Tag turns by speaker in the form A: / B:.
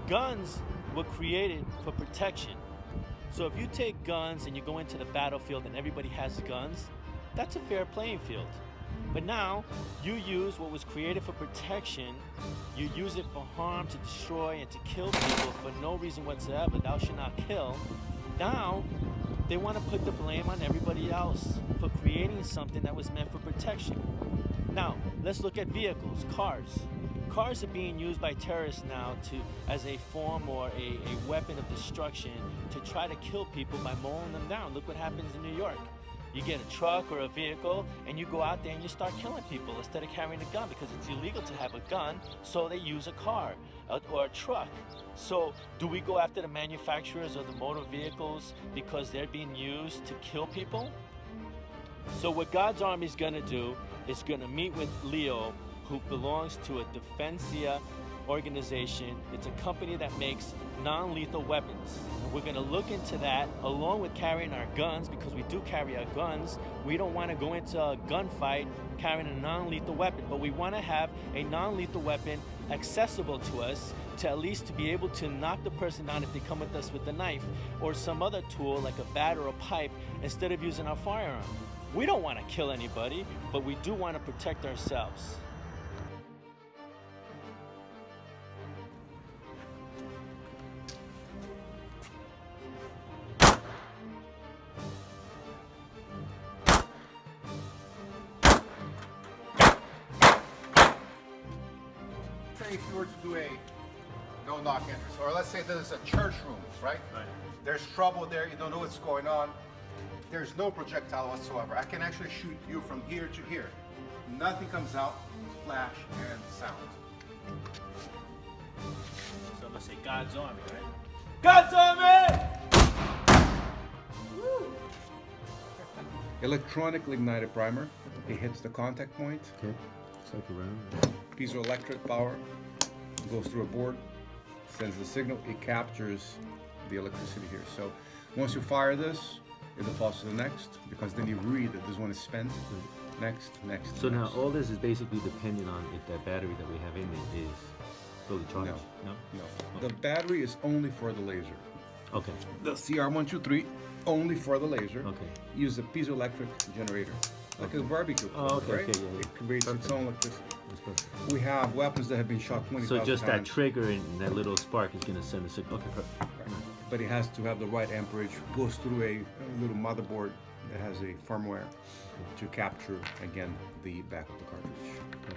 A: Guns were created for protection. So if you take guns and you go into the battlefield and everybody has guns, that's a fair playing field. But now, you use what was created for protection, you use it for harm, to destroy, and to kill people for no reason whatsoever. Thou shalt not kill. Now, they want to put the blame on everybody else for creating something that was meant for protection. Now, let's look at vehicles, cars. Cars are being used by terrorists now as a form or a weapon of destruction to try to kill people by mowing them down. Look what happens in New York. You get a truck or a vehicle and you go out there and you start killing people instead of carrying a gun, because it's illegal to have a gun, so they use a car or a truck. So do we go after the manufacturers of the motor vehicles because they're being used to kill people? So what God's Army is going to do is going to meet with Leo, who belongs to a Defensia organization. It's a company that makes non-lethal weapons. And we're going to look into that along with carrying our guns, because we do carry our guns. We don't want to go into a gunfight carrying a non-lethal weapon, but we want to have a non-lethal weapon accessible to us to at least to be able to knock the person down if they come with us with a knife or some other tool like a bat or a pipe instead of using our firearm. We don't want to kill anybody, but we do want to protect ourselves.
B: If you were to do a no-knock entrance, or let's say there's a church room, right? There's trouble there, you don't know what's going on. There's no projectile whatsoever. I can actually shoot you from here to here. Nothing comes out, flash and sound.
A: So I'm gonna say God's Army, right? God's Army!
B: Woo! Electronically ignited primer. It hits the contact point.
C: Okay. It's like around.
B: Piezoelectric power goes through a board, sends the signal, it captures the electricity here. So once you fire this, it defaults to the next, because then you read that this one is spent. Next.
C: So now all this is basically dependent on if that battery that we have in it is fully charged.
B: No.
C: Okay.
B: The battery is only for the laser.
C: Okay.
B: The CR123 only for the laser.
C: Okay.
B: Use a piezoelectric generator, like a barbecue.
C: Oh, okay,
B: right?
C: okay, yeah.
B: It creates its own electricity.
C: That's perfect.
B: We have weapons that have been shot 20,000
C: So
B: times.
C: just that trigger and that little spark is gonna send a signal. Okay, perfect.
B: Right. But it has to have the right amperage. Goes through a little motherboard that has a firmware to capture again the back of the cartridge.
C: Okay.